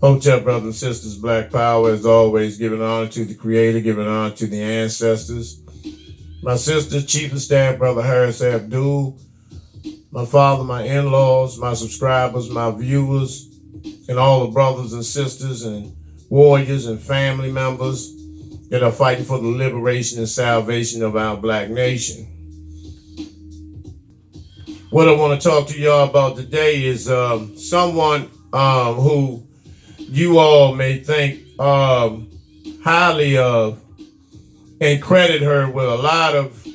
Hotel brothers and sisters, Black Power, as always, giving honor to the Creator, giving honor to the ancestors. My sister, Chief of Staff, Brother Harris Abdul, my father, my in-laws, my subscribers, my viewers, and all the brothers and sisters and warriors and family members that are fighting for the liberation and salvation of our black nation. What I want to talk to y'all about today is someone who you all may think highly of and credit her with a lot of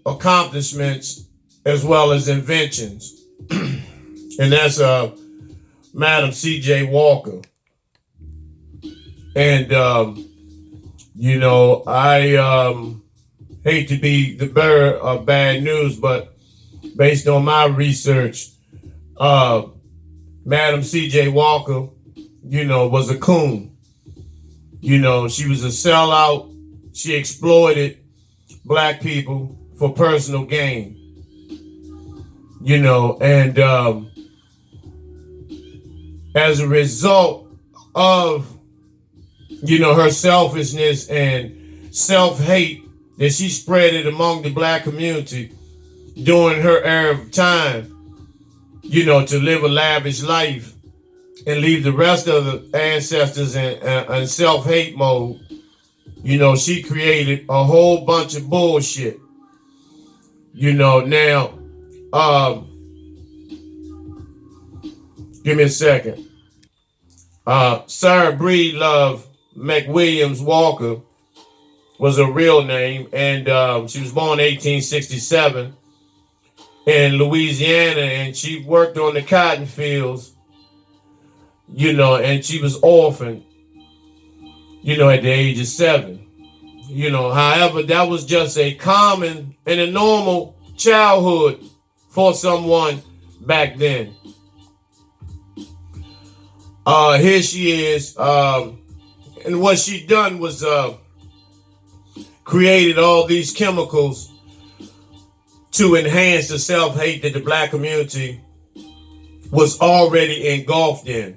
accomplishments as well as inventions. And that's Madam C.J.Walker. And, I hate to be the bearer of bad news, but based on my research, Madam C.J. Walker, was a coon. She was a sellout. She exploited black people for personal gain. And as a result of, her selfishness and self-hate that she spread it among the black community during her era of time, to live a lavish life and leave the rest of the ancestors in self-hate mode. She created a whole bunch of bullshit. Now, give me a second. Sarah Breedlove McWilliams Walker was her real name, and she was born in 1867 in Louisiana, and she worked on the cotton fields, and she was orphaned, at the age of 7. However, that was just a common and a normal childhood for someone back then. Here she is, and what she done was created all these chemicals to enhance the self-hate that the black community was already engulfed in.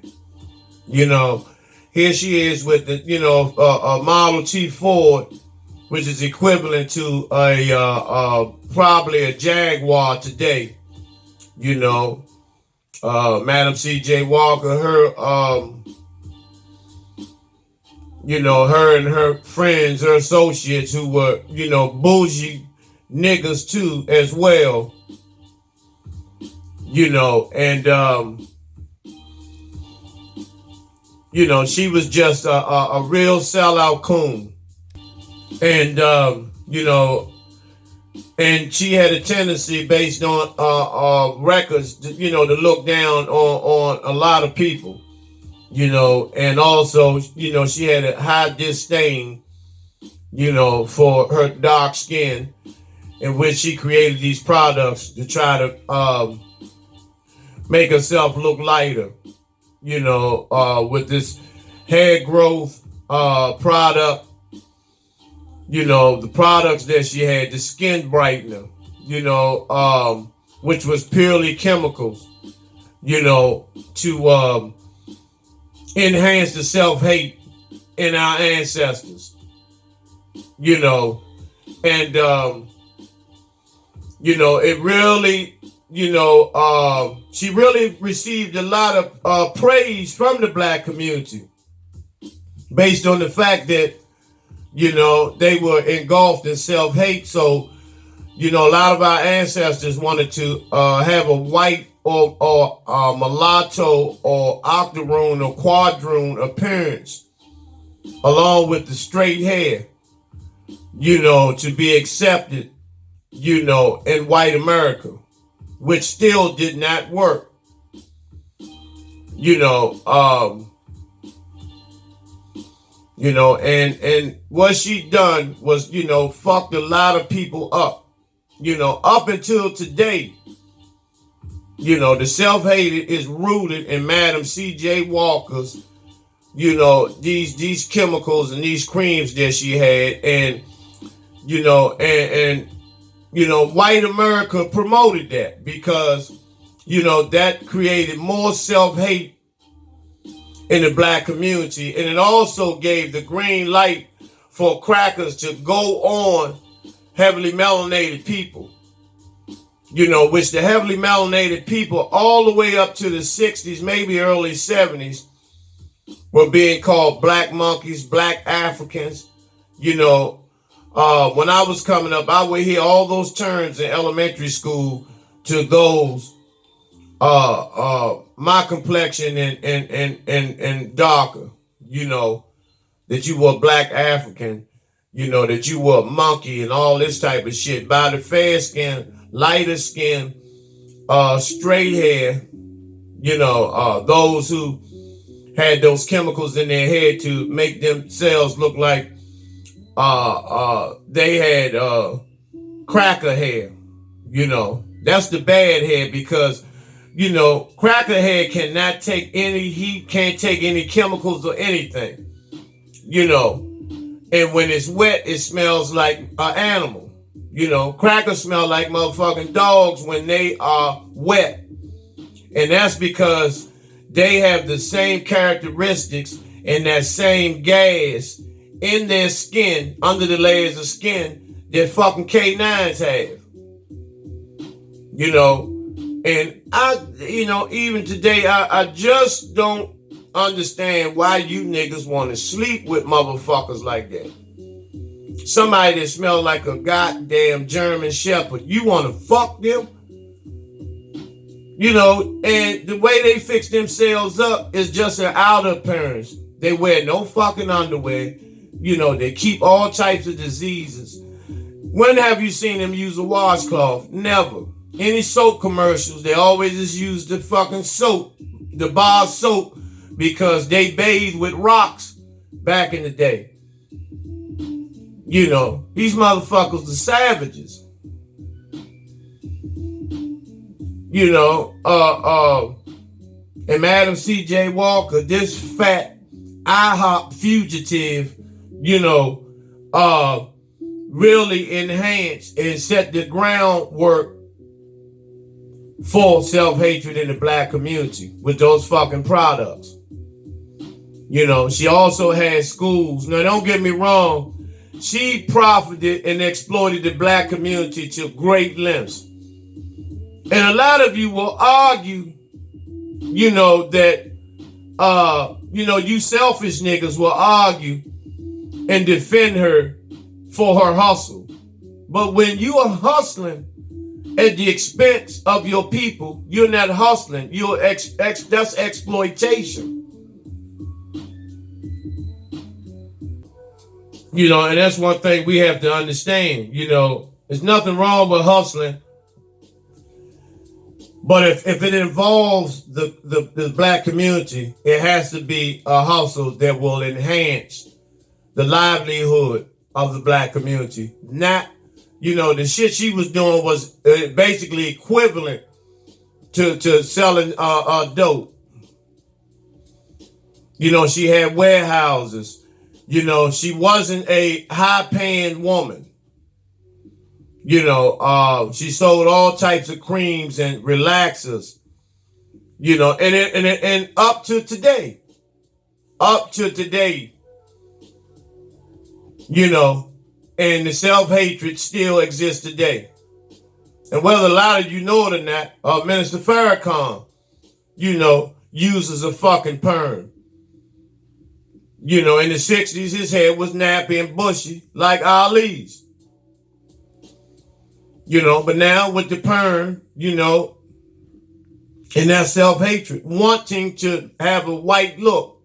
Here she is with the, a Model T Ford, which is equivalent to probably a Jaguar today. Madam C.J. Walker, her and her friends, her associates who were, bougie niggas too as well, and she was just a real sellout coon. And and she had a tendency based on records to, to look down on a lot of people, and also, she had a high disdain, for her dark skin, in which she created these products to try to make herself look lighter, with this hair growth product, the products that she had, the skin brightener, which was purely chemicals, to enhance the self-hate in our ancestors, and it really, she really received a lot of praise from the black community based on the fact that, they were engulfed in self-hate. So, a lot of our ancestors wanted to have a white or mulatto or octoroon or quadroon appearance along with the straight hair, to be accepted, in white America, which still did not work. And what she done was, fucked a lot of people up, up until today. The self-hate is rooted in Madam C.J. Walker's, these chemicals and these creams that she had, and white America promoted that because that created more self-hate in the black community. And it also gave the green light for crackers to go on heavily melanated people. Which the heavily melanated people all the way up to the 60s, maybe early 70s, were being called black monkeys, black Africans. When I was coming up, I would hear all those terms in elementary school to those my complexion and darker, that you were black African, that you were a monkey and all this type of shit. By the fair skin, lighter skin, straight hair, those who had those chemicals in their head to make themselves look like they had cracker hair. That's the bad hair because, cracker hair cannot take any heat, can't take any chemicals or anything, and when it's wet, it smells like an animal. Crackers smell like motherfucking dogs when they are wet. And that's because they have the same characteristics and that same gas in their skin, under the layers of skin, that fucking K9s have. And even today, I just don't understand why you niggas want to sleep with motherfuckers like that. Somebody that smells like a goddamn German Shepherd. You want to fuck them? And the way they fix themselves up is just an outer appearance. They wear no fucking underwear. They keep all types of diseases. When have you seen them use a washcloth? Never. Any soap commercials, they always just use the fucking soap, the bar soap, because they bathed with rocks back in the day. These motherfuckers are savages. And Madam C.J.Walker, this fat IHOP fugitive, really enhanced and set the groundwork for self-hatred in the black community with those fucking products. She also had schools. Now, don't get me wrong. She profited and exploited the black community to great lengths. And a lot of you will argue, that, you selfish niggas will argue and defend her for her hustle. But when you are hustling at the expense of your people, you're not hustling. That's exploitation. And that's one thing we have to understand. There's nothing wrong with hustling. But if it involves the black community, it has to be a hustle that will enhance the livelihood of the black community. Not, the shit she was doing was basically equivalent to selling dope. She had warehouses. She wasn't a high-paying woman. She sold all types of creams and relaxers. And up to today, and the self-hatred still exists today. And whether a lot of you know it or not, Minister Farrakhan, uses a fucking perm. In the 60s, his head was nappy and bushy like Ali's. But now with the perm, and that self-hatred, wanting to have a white look.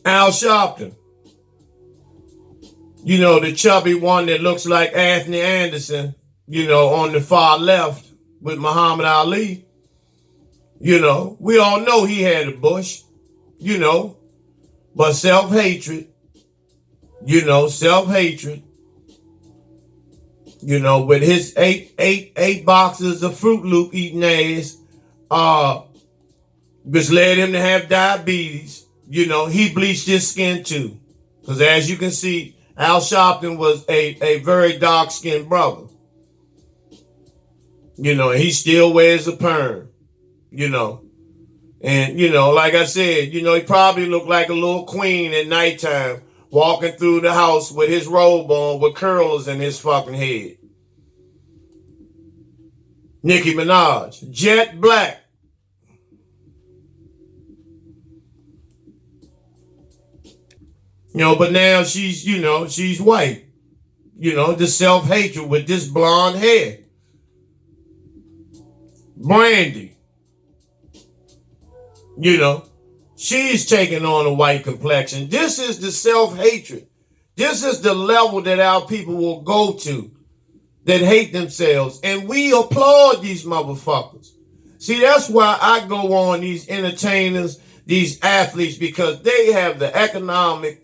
Al Sharpton, the chubby one that looks like Anthony Anderson, on the far left with Muhammad Ali. We all know he had a bush, but self-hatred, self-hatred, with his eight boxes of Fruit Loop eating ass, which led him to have diabetes. He bleached his skin too. Because as you can see, Al Sharpton was a very dark-skinned brother. And he still wears a perm, you know. And, like I said, he probably looked like a little queen at nighttime walking through the house with his robe on with curls in his fucking head. Nicki Minaj, jet black. But now she's white. The self-hatred with this blonde hair. Brandy, she's taking on a white complexion. This is the self-hatred. This is the level that our people will go to that hate themselves. And we applaud these motherfuckers. See, that's why I go on these entertainers, these athletes, because they have the economic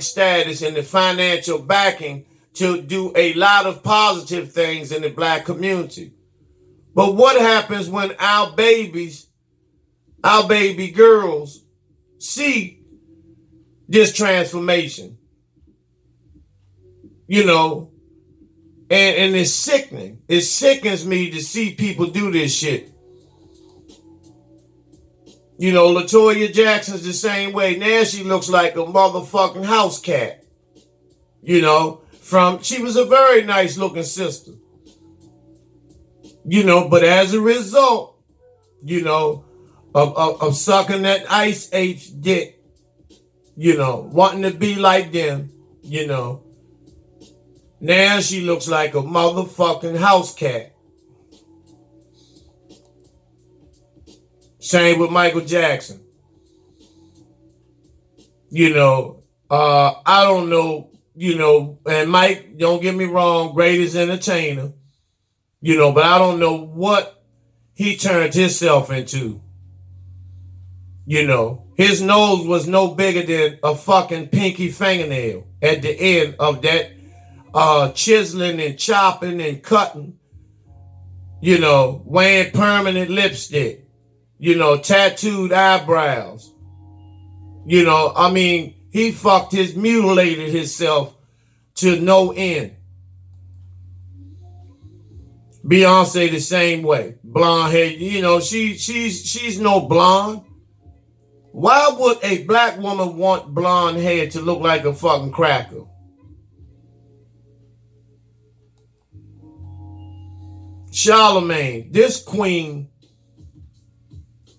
status and the financial backing to do a lot of positive things in the black community. But what happens when our baby girls, see this transformation? And it's sickening. It sickens me to see people do this shit. LaToya Jackson's the same way. Now she looks like a motherfucking house cat. She was a very nice looking sister. But as a result, of sucking that Ice Ape's dick, wanting to be like them, now she looks like a motherfucking house cat. Same with Michael Jackson. I don't know, and Mike, don't get me wrong, greatest entertainer, but I don't know what he turned himself into. His nose was no bigger than a fucking pinky fingernail at the end of that chiseling and chopping and cutting, wearing permanent lipstick, tattooed eyebrows. He mutilated himself to no end. Beyonce the same way. Blonde hair, she's no blonde. Why would a black woman want blonde hair to look like a fucking cracker? Charlemagne, this queen,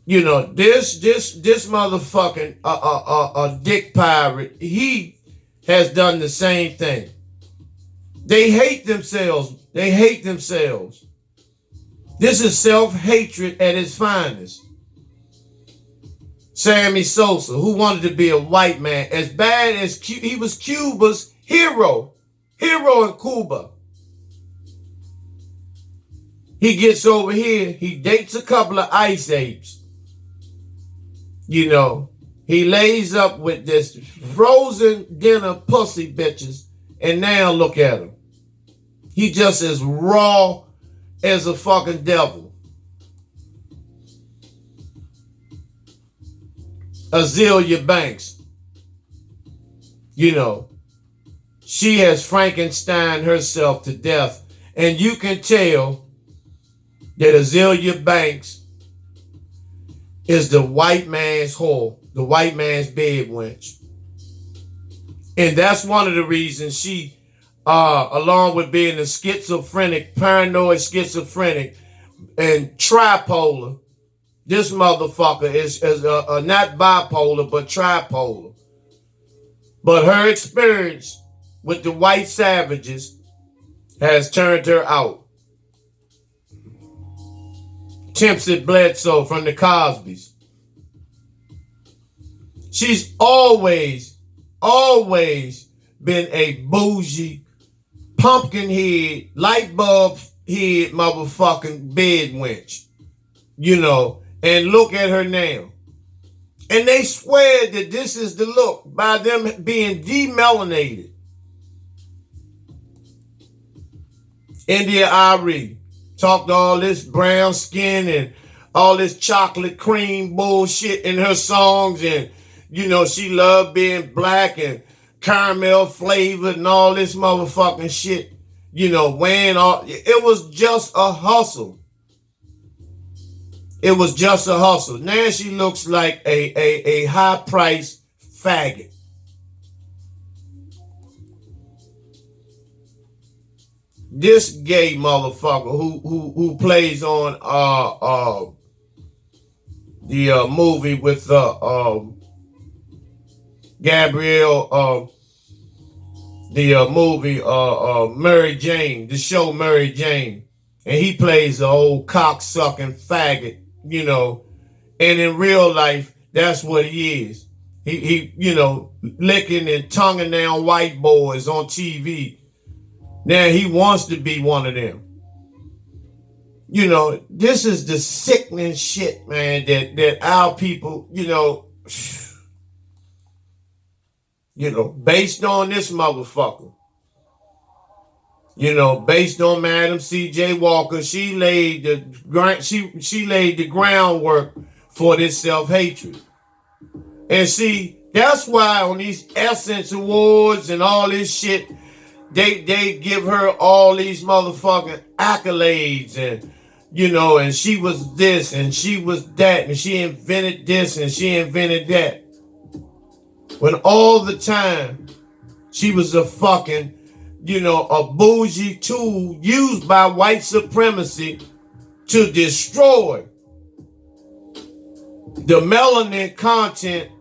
this motherfucking dick pirate, he has done the same thing. They hate themselves. This is self-hatred at its finest. Sammy Sosa, who wanted to be a white man, as bad as he was Cuba's hero in Cuba. He gets over here, he dates a couple of ice apes. He lays up with this frozen dinner pussy bitches, and now look at him. He just as raw as a fucking devil. Azealia Banks, she has Frankenstein herself to death, and you can tell that Azealia Banks is the white man's whore, the white man's bed wench. And that's one of the reasons she, along with being a paranoid schizophrenic, and tripolar, this motherfucker is not bipolar, but tripolar. But her experience with the white savages has turned her out. Tempsy Bledsoe from the Cosbys. She's always been a bougie, pumpkin head, light bulb head motherfucking bed wench. And look at her now. And they swear that this is the look by them being demelanated. India Arie talked all this brown skin and all this chocolate cream bullshit in her songs, and she loved being black and caramel flavored and all this motherfucking shit. weighing all. It was just a hustle. It was just a hustle. Now she looks like a high-priced faggot. This gay motherfucker who plays on the movie with Gabrielle, the movie Mary Jane, the show Mary Jane, and he plays the old cocksucking faggot, and in real life that's what he is. He licking and tonguing down white boys on TV. Now he wants to be one of them. This is the sickening shit, man, that our people, based on this motherfucker, based on Madam C.J.Walker, she laid the groundwork for this self-hatred. And see, that's why on these Essence Awards and all this shit, they give her all these motherfucking accolades and and she was this and she was that and she invented this and she invented that. When all the time she was a fucking, a bougie tool used by white supremacy to destroy the melanin content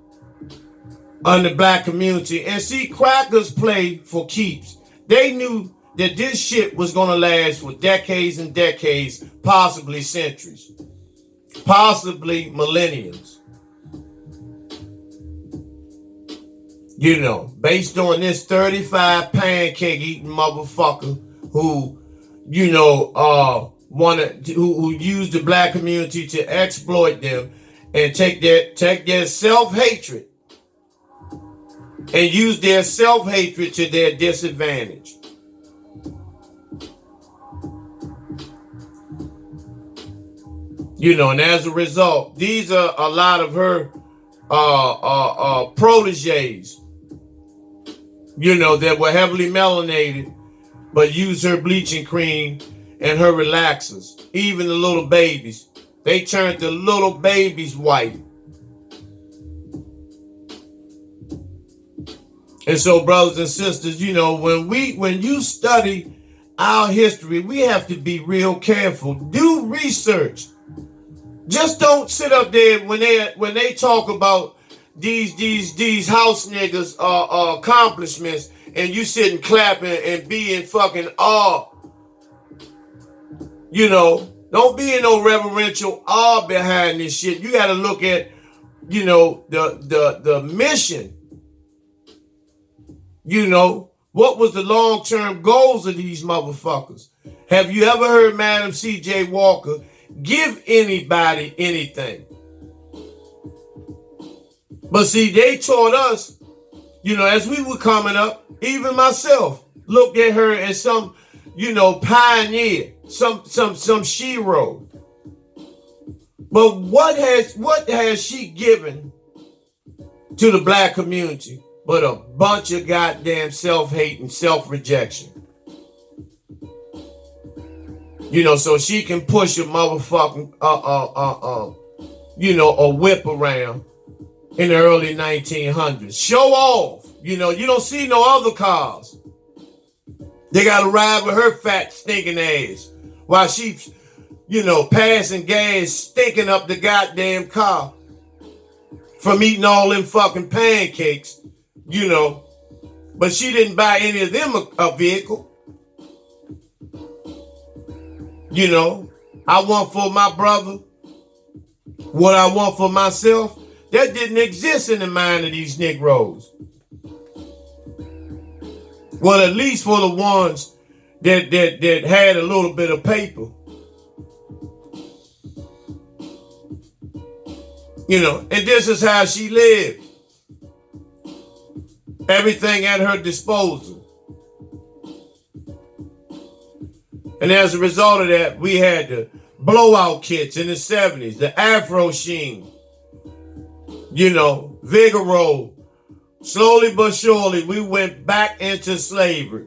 on the black community. And see, crackers play for keeps. They knew that this shit was going to last for decades and decades, possibly centuries, possibly millenniums. Based on this 35 pancake eating motherfucker who, who used the black community to exploit them and take their self-hatred and use their self-hatred to their disadvantage. And as a result, these are a lot of her proteges, that were heavily melanated, but use her bleaching cream and her relaxers. Even the little babies. They turned the little babies white. And so, brothers and sisters, when you study our history, we have to be real careful. Do research. Just don't sit up there when they talk about these house niggas accomplishments and you sitting clapping and being fucking awe. Don't be in no reverential awe behind this shit. You got to look at the mission. What was the long-term goals of these motherfuckers? Have you ever heard Madam C.J.Walker give anybody anything? But see, they taught us, as we were coming up, even myself, looked at her as some, pioneer, some shero. But what has she given to the black community but a bunch of goddamn self-hate and self-rejection? So she can push a motherfucking a whip around in the early 1900s. Show off. You don't see no other cars. They got to ride with her fat stinking ass while she's, passing gas, stinking up the goddamn car from eating all them fucking pancakes, But she didn't buy any of them a vehicle. I want for my brother what I want for myself. That didn't exist in the mind of these Negroes. Well, at least for the ones that had a little bit of paper. And this is how she lived. Everything at her disposal. And as a result of that, we had the blowout kits in the 70s, the Afro Sheen, Vigoro. Slowly but surely, we went back into slavery.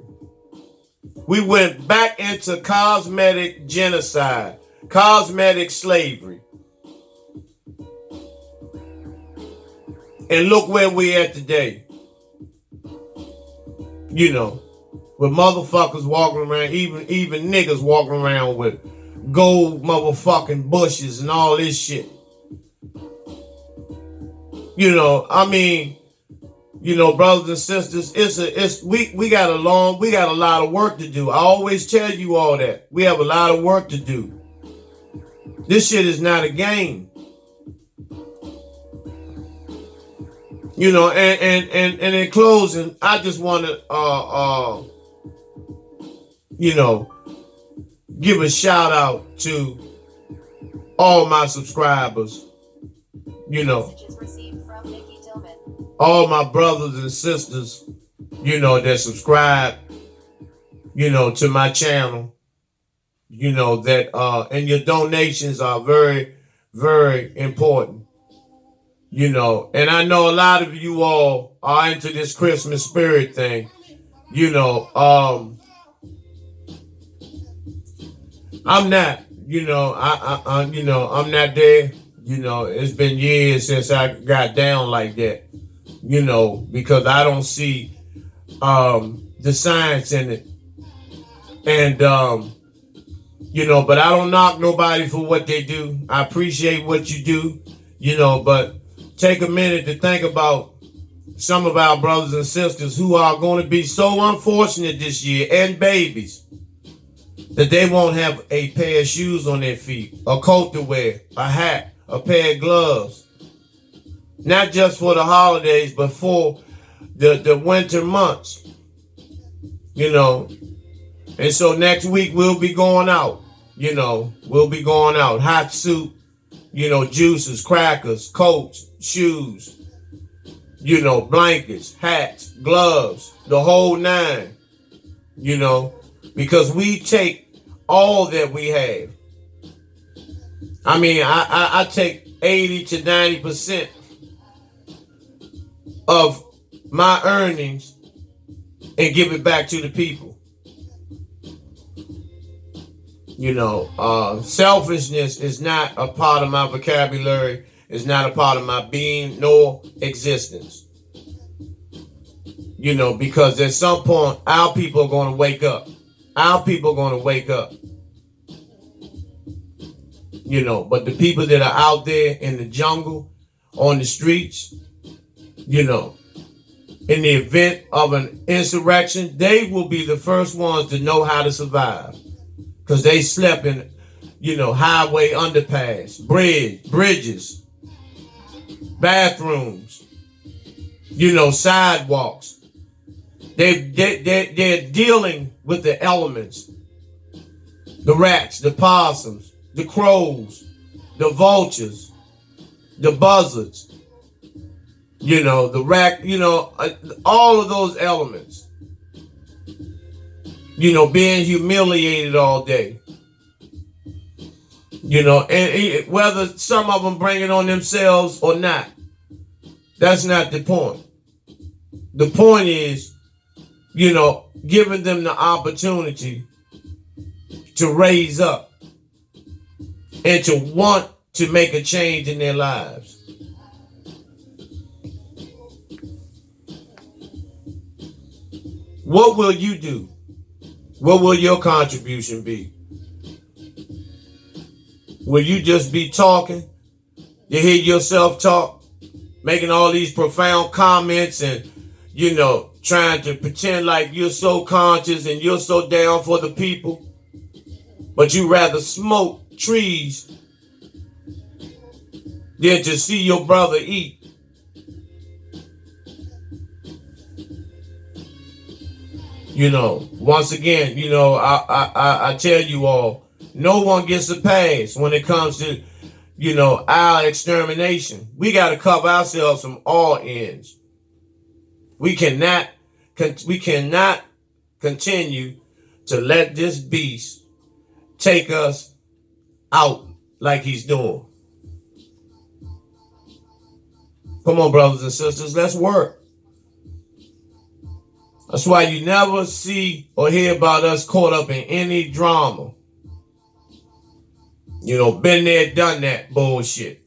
We went back into cosmetic genocide, cosmetic slavery. And look where we at today. You know, with motherfuckers walking around, even niggas walking around with gold motherfucking bushes and all this shit. You know, I mean, you know, brothers and sisters, we got a lot of work to do. I always tell you all that. We have a lot of work to do. This shit is not a game. You know, and in closing, I just want to you know, give a shout out to all my subscribers. You know, all my brothers and sisters, you know, that subscribe, you know, to my channel. You know that and your donations are very, very important. You know, and I know a lot of you all are into this Christmas spirit thing. You know, I'm not. You know, you know, I'm not there. You know, it's been years since I got down like that. You know, because I don't see the science in it, and you know, but I don't knock nobody for what they do. I appreciate what you do. You know, but take a minute to think about some of our brothers and sisters who are going to be so unfortunate this year, and babies, that they won't have a pair of shoes on their feet, a coat to wear, a hat, a pair of gloves. Not just for the holidays, but for the winter months. You know, and so next week we'll be going out. You know, we'll be going out. Hot soup, you know, juices, crackers, coats, shoes, you know, blankets, hats, gloves, the whole nine, you know, because we take all that we have. I mean, I take 80 to 90% of my earnings and give it back to the people. You know, selfishness is not a part of my vocabulary. It's not a part of my being nor existence. You know, because at some point, our people are going to wake up. Our people are going to wake up. You know, but the people that are out there in the jungle, on the streets, you know, in the event of an insurrection, they will be the first ones to know how to survive. Because they slept in, you know, highway underpass, bridges, bathrooms, you know, sidewalks. They're dealing with the elements. The rats, the possums, the crows, the vultures, the buzzards, you know, the rat, you know, all of those elements. You know, being humiliated all day. You know, and whether some of them bring it on themselves or not, that's not the point. The point is, you know, giving them the opportunity to raise up and to want to make a change in their lives. What will you do? What will your contribution be? Will you just be talking? You hear yourself talk, making all these profound comments and, you know, trying to pretend like you're so conscious and you're so down for the people, but you rather smoke trees than to see your brother eat. You know, once again, you know, I tell you all, no one gets a pass when it comes to, you know, our extermination. We got to cover ourselves from all ends. We cannot continue to let this beast take us out like he's doing. Come on, brothers and sisters, let's work. That's why you never see or hear about us caught up in any drama. You know, been there, done that bullshit.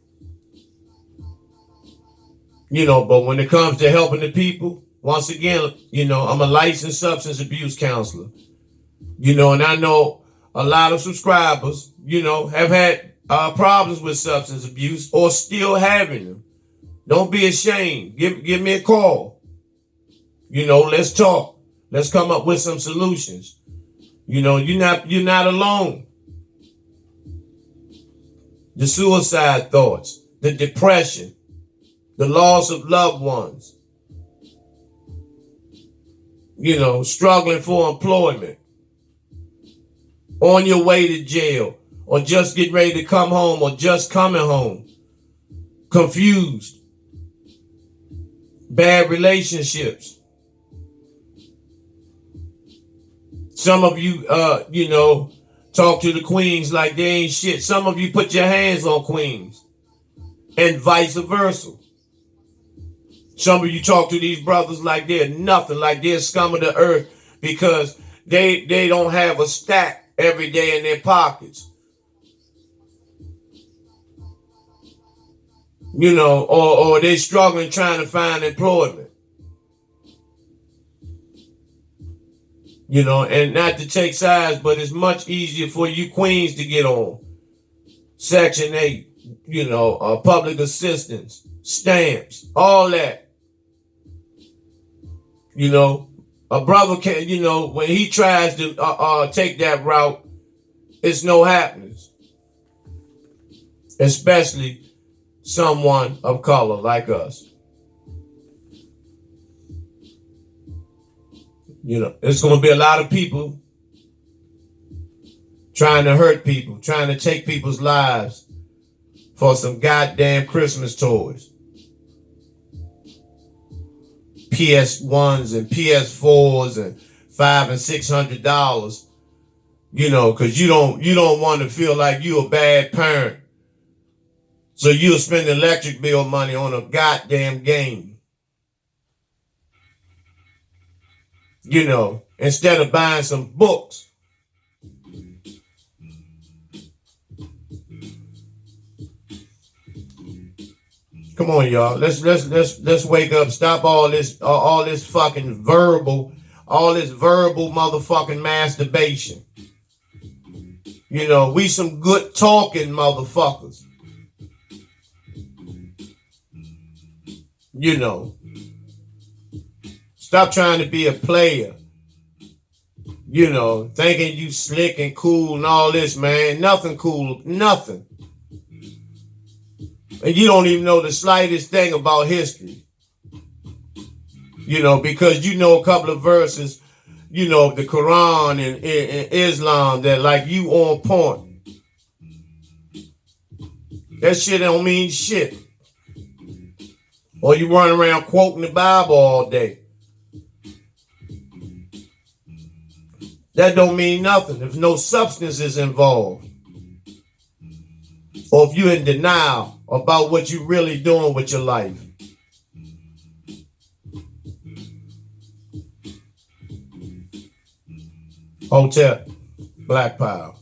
You know, but when it comes to helping the people, once again, you know, I'm a licensed substance abuse counselor. You know, and I know a lot of subscribers, you know, have had problems with substance abuse or still having them. Don't be ashamed. Give me a call. You know, let's talk. Let's come up with some solutions. You know, you're not alone. The suicide thoughts, the depression, the loss of loved ones, you know, struggling for employment, on your way to jail, or just getting ready to come home, or just coming home, confused, bad relationships. Some of you, you know, talk to the queens like they ain't shit. Some of you put your hands on queens, and vice versa. Some of you talk to these brothers like they're nothing, like they're scum of the earth because they don't have a stack every day in their pockets. You know, or they struggling trying to find employment. You know, and not to take sides, but it's much easier for you queens to get on. Section 8, you know, public assistance, stamps, all that. You know, a brother can, you know, when he tries to take that route, it's no happiness. Especially someone of color like us. You know, there's going to be a lot of people trying to hurt people, trying to take people's lives for some goddamn Christmas toys. PS1s and PS4s and $500 and $600, you know, because you don't want to feel like you a bad parent. So you'll spend electric bill money on a goddamn game. You know, instead of buying some books. Come on, y'all. Let's wake up. Stop all this fucking verbal, all this verbal motherfucking masturbation. You know, we some good talking motherfuckers. You know. Stop trying to be a player. You know, thinking you slick and cool and all this, man. Nothing cool. Nothing. And you don't even know the slightest thing about history. You know, because you know a couple of verses, you know, the Quran and Islam that like you on point. That shit don't mean shit. Or you run around quoting the Bible all day. That don't mean nothing if no substance is involved. Or if you're in denial about what you're really doing with your life. Hotel, Black Power.